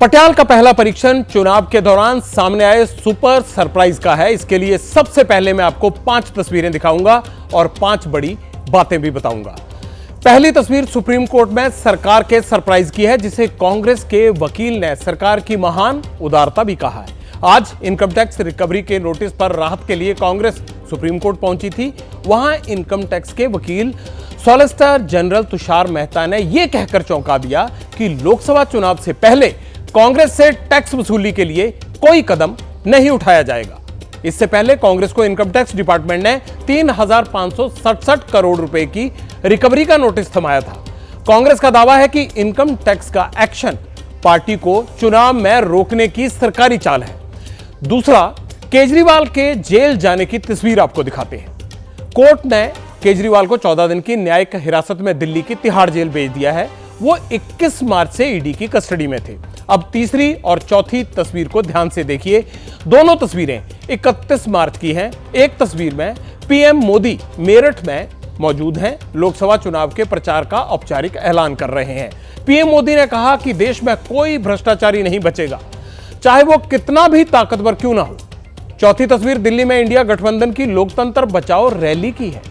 पटियाला का पहला परीक्षण चुनाव के दौरान सामने आए सुपर सरप्राइज का है। इसके लिए सबसे पहले मैं आपको 5 तस्वीरें दिखाऊंगा और 5 बड़ी बातें भी बताऊंगा। पहली तस्वीर सुप्रीम कोर्ट में सरकार के सरप्राइज की है, जिसे कांग्रेस के वकील ने सरकार की महान उदारता भी कहा है। आज इनकम टैक्स रिकवरी के नोटिस पर राहत के लिए कांग्रेस सुप्रीम कोर्ट पहुंची थी। वहां इनकम टैक्स के वकील सॉलिसिटर जनरल तुषार मेहता ने यह कहकर चौंका दिया कि लोकसभा चुनाव से पहले कांग्रेस से टैक्स वसूली के लिए कोई कदम नहीं उठाया जाएगा। इससे पहले कांग्रेस को इनकम टैक्स डिपार्टमेंट ने 3,567 करोड़ रुपए की रिकवरी का नोटिस थमाया था। कांग्रेस का दावा है कि इनकम टैक्स का एक्शन पार्टी को चुनाव में रोकने की सरकारी चाल है। दूसरा, केजरीवाल के जेल जाने की तस्वीर आपको दिखाते हैं। कोर्ट ने केजरीवाल को 14 दिन की न्यायिक हिरासत में दिल्ली की तिहाड़ जेल भेज दिया है। वो 21 मार्च से ईडी की कस्टडी में थे। अब तीसरी और चौथी तस्वीर को ध्यान से देखिए। दोनों तस्वीरें 31 मार्च की हैं। एक तस्वीर में पीएम मोदी मेरठ में मौजूद हैं, लोकसभा चुनाव के प्रचार का औपचारिक ऐलान कर रहे हैं। पीएम मोदी ने कहा कि देश में कोई भ्रष्टाचारी नहीं बचेगा, चाहे वो कितना भी ताकतवर क्यों ना हो। चौथी तस्वीर दिल्ली में इंडिया गठबंधन की लोकतंत्र बचाओ रैली की है।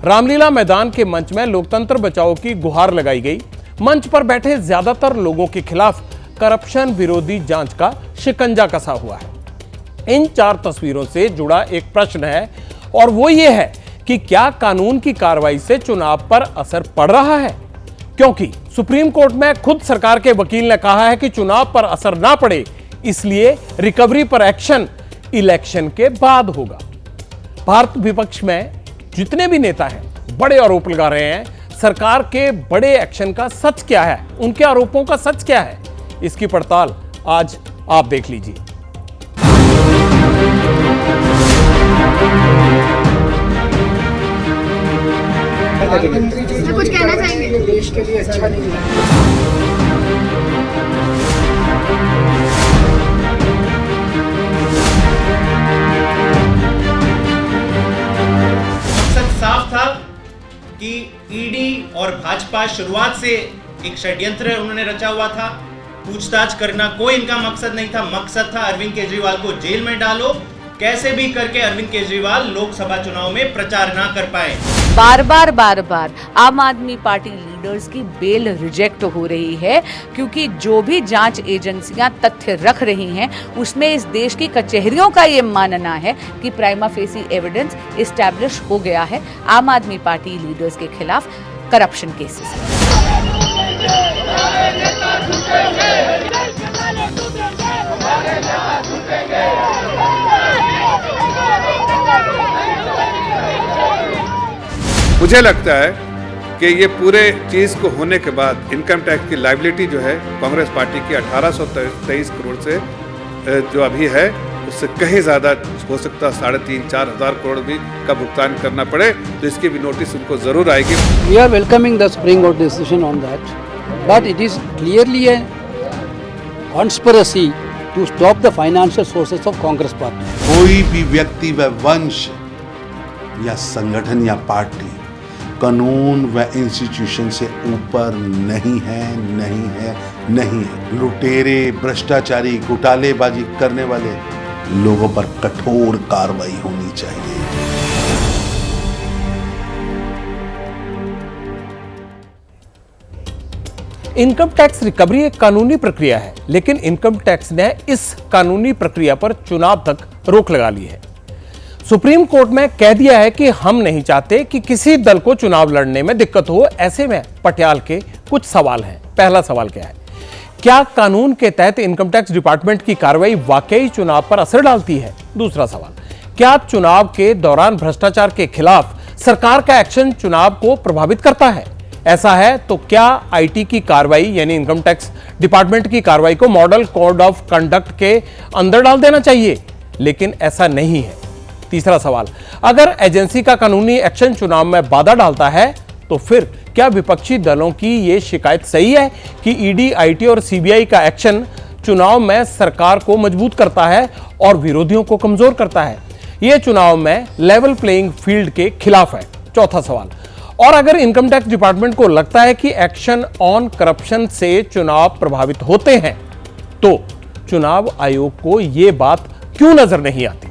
रामलीला मैदान के मंच में लोकतंत्र बचाओ की गुहार लगाई गई। मंच पर बैठे ज्यादातर लोगों के खिलाफ करप्शन विरोधी जांच का शिकंजा कसा हुआ है। इन 4 तस्वीरों से जुड़ा एक प्रश्न है, और वो ये है कि क्या कानून की कार्रवाई से चुनाव पर असर पड़ रहा है? क्योंकि सुप्रीम कोर्ट में खुद सरकार के वकील ने कहा है कि चुनाव पर असर ना पड़े, इसलिए रिकवरी पर एक्शन इलेक्शन के बाद होगा। भारत विपक्ष में जितने भी नेता हैं बड़े आरोप लगा रहे हैं। सरकार के बड़े एक्शन का सच क्या है, उनके आरोपों का सच क्या है, इसकी पड़ताल आज आप देख लीजिए। कुछ कहना चाहेंगे? देश के लिए अच्छा नहीं है। मकसद साफ था कि ईडी और भाजपा शुरुआत से एक षड्यंत्र उन्होंने रचा हुआ था। पूछताछ करना कोई इनका मकसद नहीं था। मकसद था अरविंद केजरीवाल को जेल में डालो, कैसे भी करके अरविंद केजरीवाल लोकसभा चुनाव में प्रचार ना कर पाए। बार बार आम आदमी पार्टी लीडर्स की बेल रिजेक्ट हो रही है, क्योंकि जो भी जांच एजेंसियां तथ्य रख रही हैं उसमें इस देश की कचहरियों का ये मानना है कि प्राइमा फेसी एविडेंस इस्टेब्लिश हो गया है आम आदमी पार्टी लीडर्स के खिलाफ करप्शन केसेस। मुझे लगता है कि ये पूरे चीज़ को होने के बाद इनकम टैक्स की लायबिलिटी जो है कांग्रेस पार्टी की 1823 करोड़ से जो अभी है उससे कहीं ज़्यादा हो सकता, 3,500-4,000 करोड़ भी का भुगतान करना पड़े, तो इसकी भी नोटिस उनको ज़रूर आएगी। We are welcoming the Supreme Court decision on that, but it is clearly a conspiracy to stop the financial sources of Congress party. कोई भी व्यक्ति व वंश या संगठन या पार्टी कानून व इंस्टीट्यूशन से ऊपर नहीं है, नहीं है, नहीं है। लुटेरे, भ्रष्टाचारी, घोटालेबाजी करने वाले लोगों पर कठोर कार्रवाई होनी चाहिए। इनकम टैक्स रिकवरी एक कानूनी प्रक्रिया है, लेकिन इनकम टैक्स ने इस कानूनी प्रक्रिया पर चुनाव तक रोक लगा ली है। सुप्रीम कोर्ट में कह दिया है कि हम नहीं चाहते कि किसी दल को चुनाव लड़ने में दिक्कत हो। ऐसे में पटियाला के कुछ सवाल हैं। पहला सवाल क्या है? क्या कानून के तहत इनकम टैक्स डिपार्टमेंट की कार्रवाई वाकई चुनाव पर असर डालती है? दूसरा सवाल, क्या चुनाव के दौरान भ्रष्टाचार के खिलाफ सरकार का एक्शन चुनाव को प्रभावित करता है? ऐसा है तो क्या आईटी की कार्रवाई यानी इनकम टैक्स डिपार्टमेंट की कार्रवाई को मॉडल कोड ऑफ कंडक्ट के अंदर डाल देना चाहिए? लेकिन ऐसा नहीं है। तीसरा सवाल, अगर एजेंसी का कानूनी एक्शन चुनाव में बाधा डालता है तो फिर क्या विपक्षी दलों की यह शिकायत सही है कि ईडी, आईटी और सीबीआई का एक्शन चुनाव में सरकार को मजबूत करता है और विरोधियों को कमजोर करता है? यह चुनाव में लेवल प्लेइंग फील्ड के खिलाफ है। चौथा सवाल, और अगर इनकम टैक्स डिपार्टमेंट को लगता है कि एक्शन ऑन करप्शन से चुनाव प्रभावित होते हैं तो चुनाव आयोग को यह बात क्यों नजर नहीं आती?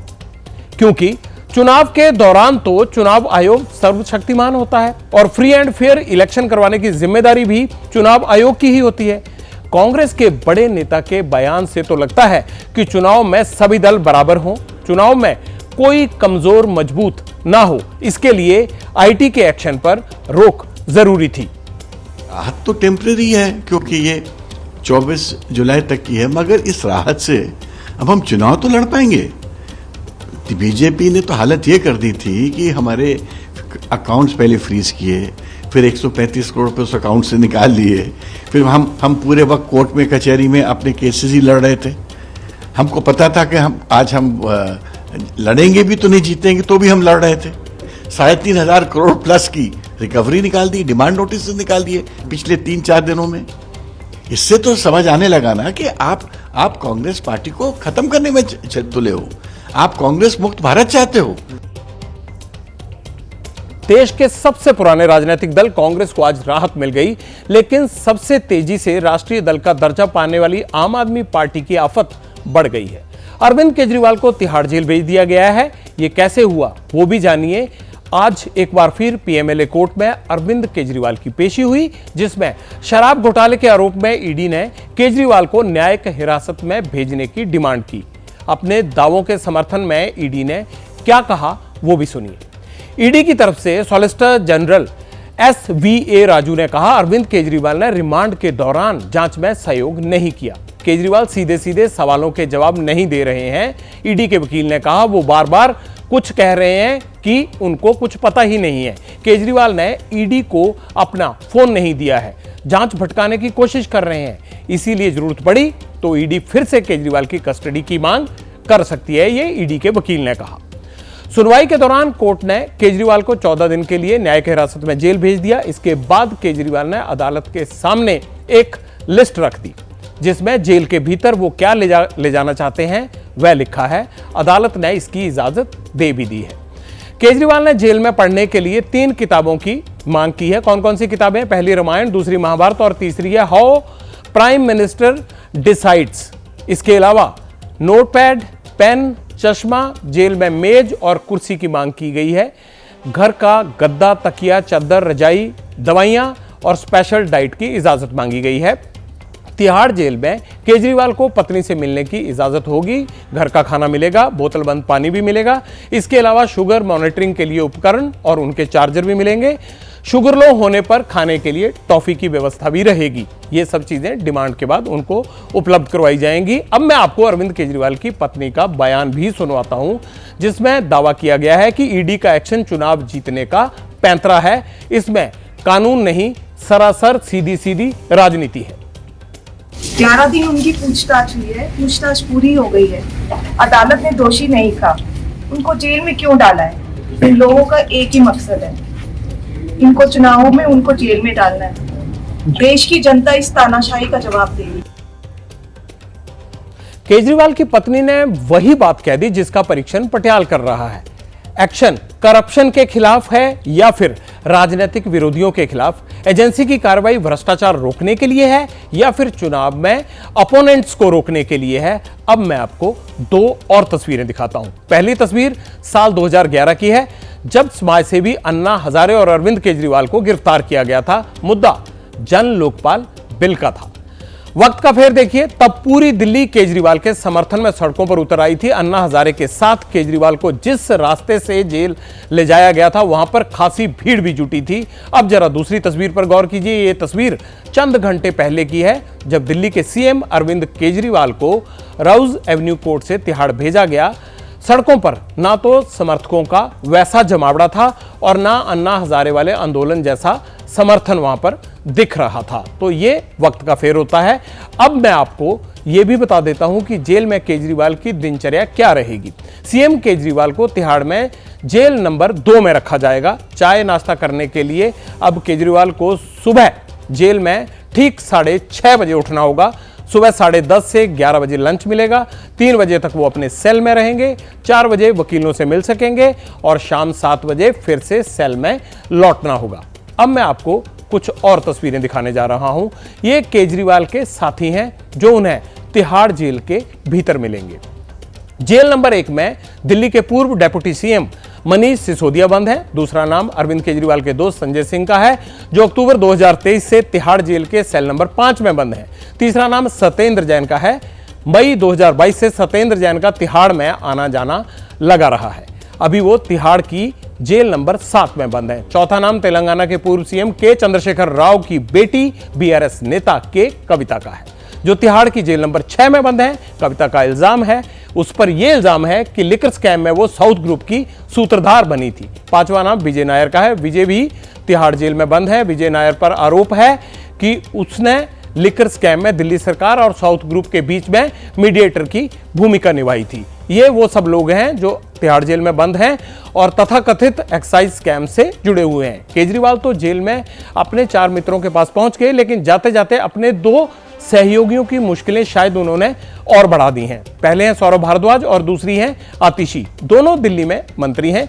क्योंकि चुनाव के दौरान तो चुनाव आयोग सर्वशक्तिमान होता है और फ्री एंड फेयर इलेक्शन करवाने की जिम्मेदारी भी चुनाव आयोग की ही होती है। कांग्रेस के बड़े नेता के बयान से तो लगता है कि चुनाव में सभी दल बराबर हों, चुनाव में कोई कमजोर मजबूत ना हो, इसके लिए आईटी के एक्शन पर रोक जरूरी थी। राहत तो टेम्परेरी है क्योंकि ये 24 जुलाई तक की है, मगर इस राहत से अब हम चुनाव तो लड़ पाएंगे। बीजेपी ने तो हालत ये कर दी थी कि हमारे अकाउंट्स पहले फ्रीज किए, फिर 135 करोड़ रुपए उस अकाउंट से निकाल लिए, फिर हम पूरे वक्त कोर्ट में कचहरी में अपने केसेस ही लड़ रहे थे। हमको पता था कि हम लड़ेंगे भी तो नहीं जीतेंगे, तो भी हम लड़ रहे थे। 3,500 करोड़ प्लस की रिकवरी निकाल दी, डिमांड नोटिस निकाल दिए पिछले 3-4 दिनों में। इससे तो समझ आने लगा ना कि आप कांग्रेस पार्टी को खत्म करने में तुले हो, आप कांग्रेस मुक्त भारत चाहते हो। देश के सबसे पुराने राजनीतिक दल कांग्रेस को आज राहत मिल गई, लेकिन सबसे तेजी से राष्ट्रीय दल का दर्जा पाने वाली आम आदमी पार्टी की आफत बढ़ गई है। अरविंद केजरीवाल को तिहाड़ जेल भेज दिया गया है। यह कैसे हुआ वो भी जानिए। आज एक बार फिर पीएमएलए कोर्ट में अरविंद केजरीवाल की पेशी हुई, जिसमें शराब घोटाले के आरोप में ईडी ने केजरीवाल को न्यायिक हिरासत में भेजने की डिमांड की। अपने दावों के समर्थन में ईडी ने क्या कहा वो भी सुनिए। ईडी की तरफ से सॉलिसिटर जनरल SVA राजू ने कहा, अरविंद केजरीवाल ने रिमांड के दौरान जांच में सहयोग नहीं किया। केजरीवाल सीधे सीधे सवालों के जवाब नहीं दे रहे हैं। ईडी के वकील ने कहा वो बार बार कुछ कह रहे हैं कि उनको कुछ पता ही नहीं है। केजरीवाल ने ईडी को अपना फोन नहीं दिया है, जांच भटकाने की कोशिश कर रहे हैं, इसीलिए जरूरत पड़ी तो ईडी फिर से केजरीवाल की कस्टडी की मांग कर सकती है, ये ईडी के वकील ने कहा। सुनवाई के दौरान कोर्ट ने केजरीवाल को 14 दिन के लिए न्यायिक हिरासत में जेल भेज दिया। इसके बाद केजरीवाल ने अदालत के सामने एक लिस्ट रख दी, जिसमें जेल के भीतर वो क्या ले जाना चाहते हैं वह लिखा है। अदालत ने इसकी इजाजत दे भी दी है। केजरीवाल ने जेल में पढ़ने के लिए 3 किताबों की मांग की है। कौन कौन सी किताबें? पहली रामायण, दूसरी महाभारत और तीसरी है हाउ प्राइम मिनिस्टर डिसाइड्स। इसके अलावा नोटपैड, पेन, चश्मा, जेल में मेज और कुर्सी की मांग की गई है। घर का गद्दा, तकिया, चादर, रजाई, दवाइयां और स्पेशल डाइट की इजाजत मांगी गई है। तिहाड़ जेल में केजरीवाल को पत्नी से मिलने की इजाजत होगी। घर का खाना मिलेगा, बोतल बंद पानी भी मिलेगा। इसके अलावा शुगर मॉनिटरिंग के लिए उपकरण और उनके चार्जर भी मिलेंगे। शुगर लो होने पर खाने के लिए टॉफी की व्यवस्था भी रहेगी। ये सब चीजें डिमांड के बाद उनको उपलब्ध करवाई जाएंगी। अब मैं आपको अरविंद केजरीवाल की पत्नी का बयान भी सुनवाता हूं, जिसमें दावा किया गया है कि ईडी का एक्शन चुनाव जीतने का पैंतरा है। इसमें कानून नहीं, सरासर सीधी सीधी राजनीति है। 11 दिन उनकी पूछताछ हुई है, पूछताछ पूरी हो गई है। अदालत ने दोषी नहीं कहा, उनको जेल में क्यों डाला है? इन लोगों का एक ही मकसद है, इनको चुनावों में उनको जेल में डालना है। देश की जनता इस तानाशाही का जवाब देगी। केजरीवाल की पत्नी ने वही बात कह दी जिसका परीक्षण पटियाल कर रहा है। एक्शन करप्शन के खिलाफ है या फिर राजनीतिक विरोधियों के खिलाफ? एजेंसी की कार्रवाई भ्रष्टाचार रोकने के लिए है या फिर चुनाव में अपोनेंट्स को रोकने के लिए है? अब मैं आपको 2 और तस्वीरें दिखाता हूं। पहली तस्वीर साल 2011 की है, जब समाजसेवी अन्ना हजारे और अरविंद केजरीवाल को गिरफ्तार किया गया था। मुद्दा जन लोकपाल बिल का था। वक्त का फेर देखिए, तब पूरी दिल्ली केजरीवाल के समर्थन में सड़कों पर उतर आई थी। अन्ना हजारे के साथ केजरीवाल को जिस रास्ते से जेल ले जाया गया था, वहां पर खासी भीड़ भी जुटी थी। अब जरा दूसरी तस्वीर पर गौर कीजिए। यह तस्वीर चंद घंटे पहले की है, जब दिल्ली के सीएम अरविंद केजरीवाल को राउज एवेन्यू कोर्ट से तिहाड़ भेजा गया। सड़कों पर ना तो समर्थकों का वैसा जमावड़ा था और ना अन्ना हजारे वाले आंदोलन जैसा समर्थन वहां पर दिख रहा था। तो ये वक्त का फेर होता है। अब मैं आपको यह भी बता देता हूं कि जेल में केजरीवाल की दिनचर्या क्या रहेगी। सीएम केजरीवाल को तिहाड़ में जेल नंबर 2 में रखा जाएगा। चाय नाश्ता करने के लिए अब केजरीवाल को सुबह जेल में ठीक 6:30 बजे उठना होगा। सुबह 10:30 से 11 बजे लंच मिलेगा। 3 बजे तक वो अपने सेल में रहेंगे। 4 बजे वकीलों से मिल सकेंगे और शाम 7 बजे फिर से सेल में लौटना होगा। अब मैं आपको कुछ और तस्वीरें दिखाने जा रहा हूं। ये केजरीवाल के साथी हैं जो उन्हें तिहाड़ जेल के भीतर मिलेंगे। जेल नंबर 1 में दिल्ली के पूर्व डेप्यूटी सीएम मनीष सिसोदिया बंद है। दूसरा नाम अरविंद केजरीवाल के दोस्त संजय सिंह का है, जो अक्टूबर 2023 से तिहाड़ जेल के सेल नंबर 5 में बंद है। तीसरा नाम सत्येंद्र जैन का है। मई 2022 से सत्येंद्र जैन का तिहाड़ में आना जाना लगा रहा है। अभी वो तिहाड़ की जेल नंबर 7 में बंद है। चौथा नाम तेलंगाना के पूर्व सीएम के चंद्रशेखर राव की बेटी बीआरएस नेता के कविता का है, जो तिहाड़ की जेल नंबर 6 में बंद है। कविता का इल्जाम है, उस पर यह इल्जाम है कि लिकर स्कैम में वो साउथ ग्रुप की सूत्रधार बनी थी। पांचवा नाम विजय नायर का है। विजय भी तिहाड़ जेल में बंद है। विजय नायर पर आरोप है कि उसने लिकर स्कैम में दिल्ली सरकार और साउथ ग्रुप के बीच में मीडिएटर की भूमिका निभाई थी। ये वो सब लोग हैं जो तिहाड़ जेल में बंद हैं और तथाकथित एक्साइज स्कैम से जुड़े हुए हैं। केजरीवाल तो जेल में अपने 4 मित्रों के पास पहुंच गए, लेकिन जाते जाते अपने 2 सहयोगियों की मुश्किलें शायद उन्होंने और बढ़ा दी हैं। पहले हैं सौरभ भारद्वाज और दूसरी हैं आतिशी। दोनों दिल्ली में मंत्री हैं।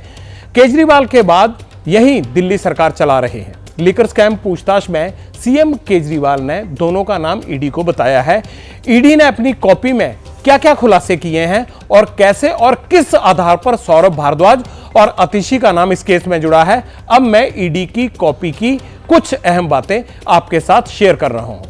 केजरीवाल के बाद यही दिल्ली सरकार चला रहे हैं। लिकर स्कैम पूछताछ में सीएम केजरीवाल ने दोनों का नाम ईडी को बताया है। ईडी ने अपनी कॉपी में क्या क्या खुलासे किए हैं और कैसे और किस आधार पर सौरभ भारद्वाज और आतिशी का नाम इस केस में जुड़ा है, अब मैं ईडी की कॉपी की कुछ अहम बातें आपके साथ शेयर कर रहा हूं।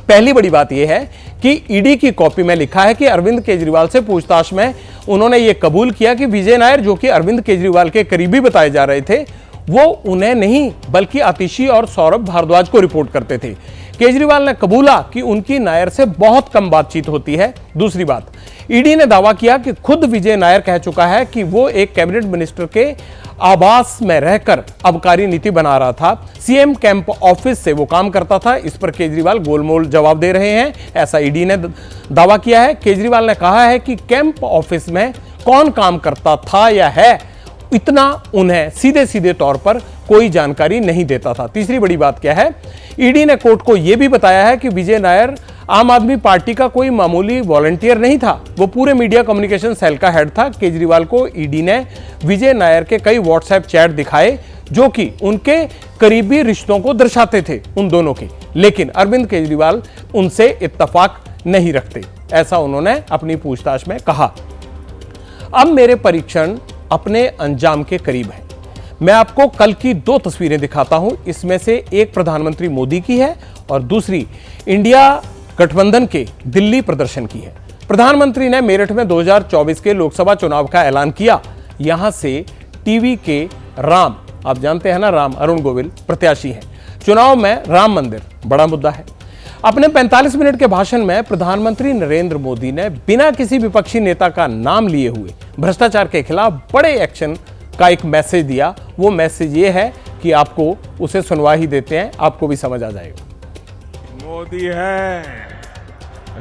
पहली बड़ी बात यह है कि ईडी की कॉपी में लिखा है कि अरविंद केजरीवाल से पूछताछ में उन्होंने यह कबूल किया कि विजय नायर, जो कि अरविंद केजरीवाल के करीबी बताए जा रहे थे, वो उन्हें नहीं बल्कि आतिशी और सौरभ भारद्वाज को रिपोर्ट करते थे। केजरीवाल ने कबूला कि उनकी नायर से बहुत कम बातचीत होती है। दूसरी बात, ईडी ने दावा किया कि खुद विजय नायर कह चुका है कि वो एक कैबिनेट मिनिस्टर के आवास में रहकर आबकारी नीति बना रहा था। सीएम कैंप ऑफिस से वो काम करता था। इस पर केजरीवाल गोलमोल जवाब दे रहे हैं, ऐसा ईडी ने दावा किया है। केजरीवाल ने कहा है कि कैंप ऑफिस में कौन काम करता था या है, इतना उन्हें सीधे सीधे तौर पर कोई जानकारी नहीं देता था। तीसरी बड़ी बात क्या है, ईडी ने कोर्ट को यह भी बताया है कि विजय नायर आम आदमी पार्टी का कोई मामूली वॉलंटियर नहीं था, वो पूरे मीडिया कम्युनिकेशन सेल का हेड था। केजरीवाल को ईडी ने विजय नायर के कई व्हाट्सएप चैट दिखाए जो कि उनके करीबी रिश्तों को दर्शाते थे उन दोनों के, लेकिन अरविंद केजरीवाल उनसे इत्तेफाक नहीं रखते, ऐसा उन्होंने अपनी पूछताछ में कहा। अब मेरे परीक्षण अपने अंजाम के करीब है। मैं आपको कल की 2 तस्वीरें दिखाता हूं। इसमें से एक प्रधानमंत्री मोदी की है और दूसरी इंडिया गठबंधन के दिल्ली प्रदर्शन की है। प्रधानमंत्री ने मेरठ में 2024 के लोकसभा चुनाव का ऐलान किया। यहां से टीवी के राम, आप जानते हैं ना राम, अरुण गोविल प्रत्याशी हैं। चुनाव में राम मंदिर बड़ा मुद्दा है। अपने 45 मिनट के भाषण में प्रधानमंत्री नरेंद्र मोदी ने बिना किसी विपक्षी नेता का नाम लिए हुए भ्रष्टाचार के खिलाफ बड़े एक्शन का एक मैसेज दिया। वो मैसेज ये है कि आपको उसे सुनवा ही देते हैं, आपको भी समझ आ जाएगा। मोदी है,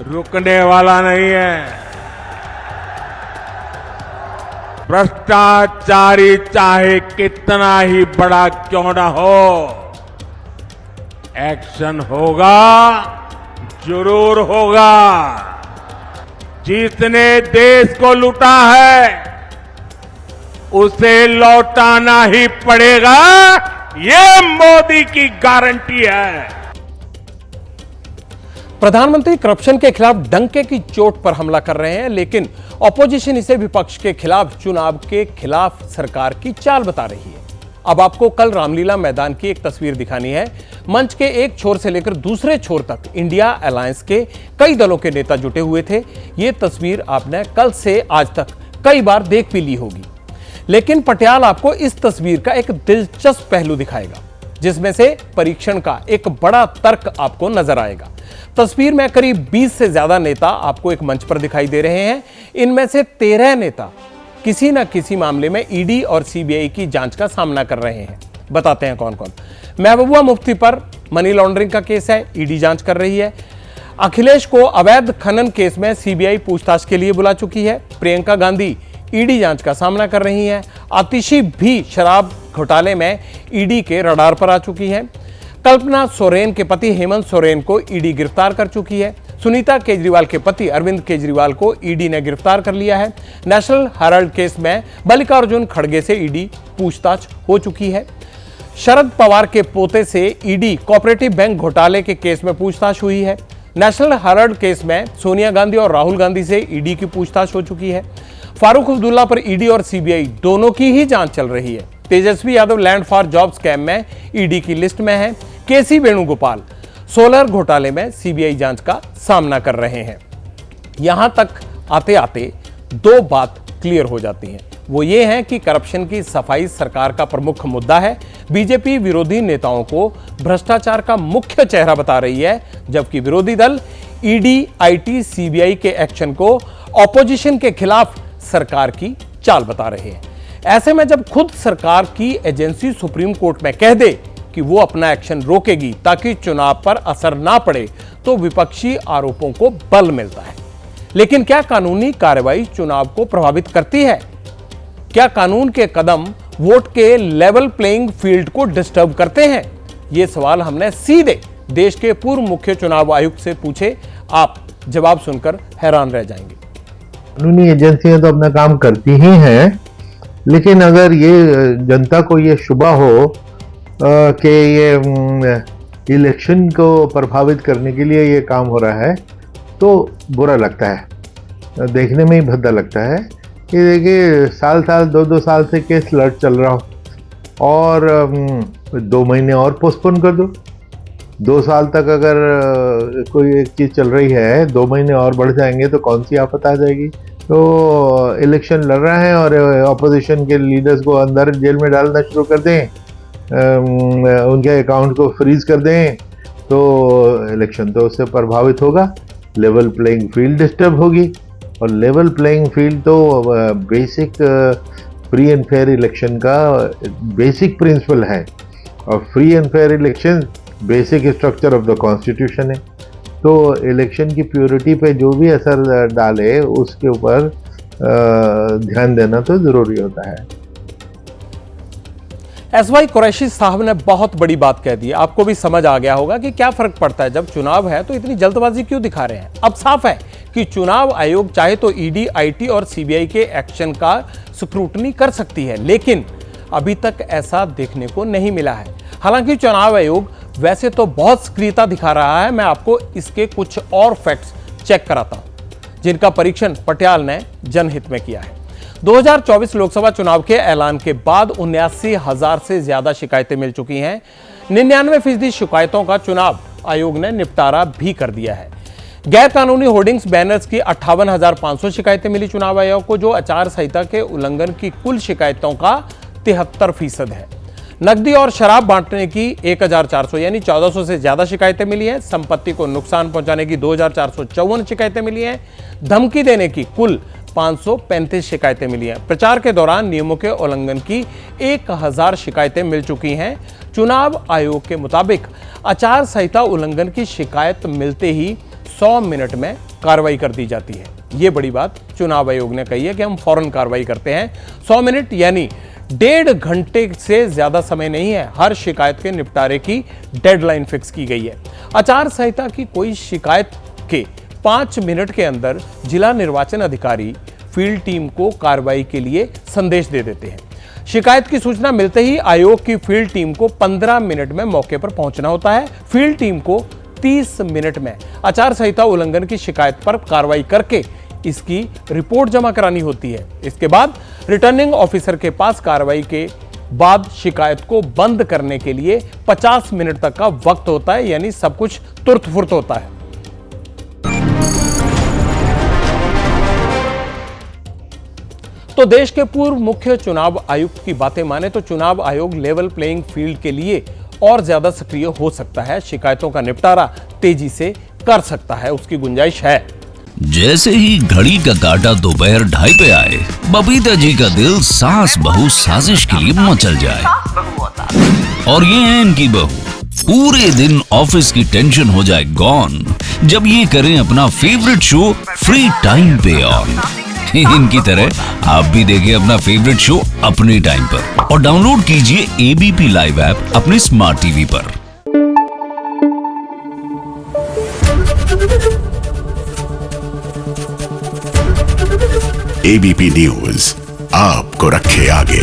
रुकने वाला नहीं है। भ्रष्टाचारी चाहे कितना ही बड़ा क्यों ना हो, एक्शन होगा, जरूर होगा। जिसने देश को लूटा है उसे लौटाना ही पड़ेगा, ये मोदी की गारंटी है। प्रधानमंत्री करप्शन के खिलाफ डंके की चोट पर हमला कर रहे हैं, लेकिन ऑपोजिशन इसे विपक्ष के खिलाफ, चुनाव के खिलाफ सरकार की चाल बता रही है। अब आपको कल रामलीला मैदान की एक तस्वीर दिखानी है। मंच के एक छोर से लेकर दूसरे छोर तक इंडिया अलायंस के कई दलों के नेता जुटे हुए थे। यह तस्वीर आपने कल से आज तक कई बार देख भी ली होगी, लेकिन पटियाल आपको इस तस्वीर का एक दिलचस्प पहलू दिखाएगा, जिसमें से परीक्षण का एक बड़ा तर्क आपको नजर आएगा। तस्वीर में करीब 20 से ज्यादा नेता आपको एक मंच पर दिखाई दे रहे हैं। इनमें से 13 नेता किसी न किसी मामले में ईडी और सीबीआई की जांच का सामना कर रहे हैं। बताते हैं कौन कौन। महबूबा मुफ्ती पर मनी लॉन्ड्रिंग का केस है, ईडी जांच कर रही है। अखिलेश को अवैध खनन केस में सीबीआई पूछताछ के लिए बुला चुकी है। प्रियंका गांधी ईडी जांच का सामना कर रही हैं। आतिशी भी शराब घोटाले में ईडी के रडार पर आ चुकी है। कल्पना सोरेन के पति हेमंत सोरेन को ईडी गिरफ्तार कर चुकी है। सुनीता केजरीवाल के पति अरविंद केजरीवाल को ईडी ने गिरफ्तार कर लिया है। नेशनल हेराल्ड केस में मल्लिकार्जुन खड़गे से ईडी पूछताछ हो चुकी है। शरद पवार के पोते से ईडी कोऑपरेटिव बैंक घोटाले के केस में पूछताछ हुई है। नेशनल हेराल्ड केस में सोनिया गांधी और राहुल गांधी से ईडी की पूछताछ हो चुकी है। फारूक अब्दुल्ला पर ईडी और सीबीआई दोनों की ही जांच चल रही है। Tejashwi Yadav land for job scam में ईडी की लिस्ट में है। केसी वेणुगोपाल सोलर घोटाले में सीबीआई जांच का सामना कर रहे हैं। यहां तक आते आते दो बात क्लियर हो जाती हैं। वो ये है कि करप्शन की सफाई सरकार का प्रमुख मुद्दा है। बीजेपी विरोधी नेताओं को भ्रष्टाचार का मुख्य चेहरा बता रही है, जबकि विरोधी दल ईडी, आईटी, सीबीआई के एक्शन को ऑपोजिशन के खिलाफ सरकार की चाल बता रहे हैं। ऐसे में जब खुद सरकार की एजेंसी सुप्रीम कोर्ट में कह दे कि वो अपना एक्शन रोकेगी ताकि चुनाव पर असर ना पड़े, तो विपक्षी आरोपों को बल मिलता है। लेकिन क्या कानूनी कार्रवाई चुनाव को प्रभावित करती है? क्या कानून के कदम वोट के लेवल प्लेइंग फील्ड को डिस्टर्ब करते हैं? ये सवाल हमने सीधे देश के पूर्व मुख्य चुनाव आयुक्त से पूछे। आप जवाब सुनकर हैरान रह जाएंगे। कानूनी एजेंसियां तो अपना काम करती ही हैं, लेकिन अगर ये जनता को ये शुबा हो कि ये इलेक्शन को प्रभावित करने के लिए ये काम हो रहा है, तो बुरा लगता है, देखने में ही भद्दा लगता है। ये देखिए, साल 2 साल से केस लड़ चल रहा हो और 2 महीने और पोस्टपोन कर दो। 2 साल तक अगर कोई एक चीज़ चल रही है, 2 महीने और बढ़ जाएंगे तो कौन सी आफत आ जाएगी। तो इलेक्शन लड़ रहे हैं और अपोजिशन के लीडर्स को अंदर जेल में डालना शुरू कर दें, उनके अकाउंट को फ्रीज कर दें, तो इलेक्शन तो उससे प्रभावित होगा। लेवल प्लेइंग फील्ड डिस्टर्ब होगी, और लेवल प्लेइंग फील्ड तो basic free and fair election का बेसिक प्रिंसिपल है, और free and fair election basic structure of the constitution है। तो इलेक्शन की प्योरिटी पे जो भी असर डाले, उसके ऊपर ध्यान देना तो जरूरी होता है। एसवाई कुरैशी साहब ने बहुत बड़ी बात कह दी। आपको भी समझ आ गया होगा कि क्या फर्क पड़ता है, जब चुनाव है तो इतनी जल्दबाजी क्यों दिखा रहे हैं। अब साफ है कि चुनाव आयोग चाहे तो ईडी, आईटी और सीबीआई के एक्शन का स्क्रूटनी कर सकती है, लेकिन अभी तक ऐसा देखने को नहीं मिला है। हालांकि चुनाव आयोग वैसे तो बहुत सक्रियता दिखा रहा है। मैं आपको इसके कुछ और फैक्ट्स चेक कराता हूं, जिनका परीक्षण पटियाल ने जनहित में किया है। 2024 लोकसभा चुनाव के ऐलान के बाद 79,000 से ज्यादा शिकायतें मिल चुकी हैं। 99% शिकायतों का चुनाव आयोग ने निपटारा भी कर दिया है। गैर कानूनी होर्डिंग्स, बैनर्स की 58,500 शिकायतें मिली चुनाव आयोग को, जो आचार संहिता के उल्लंघन की कुल शिकायतों का 73% है। नकदी और शराब बांटने की 1,400 यानी 1,400 से ज्यादा शिकायतें मिली हैं। संपत्ति को नुकसान पहुंचाने की 2,454 शिकायतें मिली हैं। धमकी देने की कुल 535 शिकायतें मिली हैं। प्रचार के दौरान नियमों के उल्लंघन की 1,000 शिकायतें मिल चुकी हैं। चुनाव आयोग के मुताबिक आचार संहिता उल्लंघन की शिकायत मिलते ही 100 मिनट में कार्रवाई कर दी जाती है। ये बड़ी बात चुनाव आयोग ने कही है कि हम फौरन कार्रवाई करते हैं। 100 मिनट यानी 1.5 घंटे से ज्यादा समय नहीं है। हर शिकायत के निपटारे की डेडलाइन फिक्स की गई है। आचार संहिता की कोई शिकायत के 5 मिनट के अंदर जिला निर्वाचन अधिकारी फील्ड टीम को कार्रवाई के लिए संदेश दे देते हैं। शिकायत की सूचना मिलते ही आयोग की फील्ड टीम को 15 मिनट में मौके पर पहुंचना होता है। फील्ड टीम को 30 मिनट में आचार संहिता उल्लंघन की शिकायत पर कार्रवाई करके इसकी रिपोर्ट जमा करानी होती है। इसके बाद रिटर्निंग ऑफिसर के पास कार्रवाई के बाद शिकायत को बंद करने के लिए 50 मिनट तक का वक्त होता है, यानी सब कुछ तुरंत फुर्त होता है। तो देश के पूर्व मुख्य चुनाव आयुक्त की बातें माने तो चुनाव आयोग लेवल प्लेइंग फील्ड के लिए और ज्यादा सक्रिय हो सकता है। शिकायतों का निपटारा तेजी से कर सकता है, उसकी गुंजाइश है। जैसे ही घड़ी का काटा दोपहर 2:30 पे आए, बबीता जी का दिल सास बहू साजिश के लिए मचल जाए। और ये है इनकी बहू, पूरे दिन ऑफिस की टेंशन हो जाए गॉन जब ये करें अपना फेवरेट शो फ्री टाइम पे ऑन। इनकी तरह आप भी देखिए अपना फेवरेट शो अपने टाइम पर और डाउनलोड कीजिए एबीपी लाइव ऐप अपने स्मार्ट टीवी पर। एबीपी न्यूज आपको रखे आगे।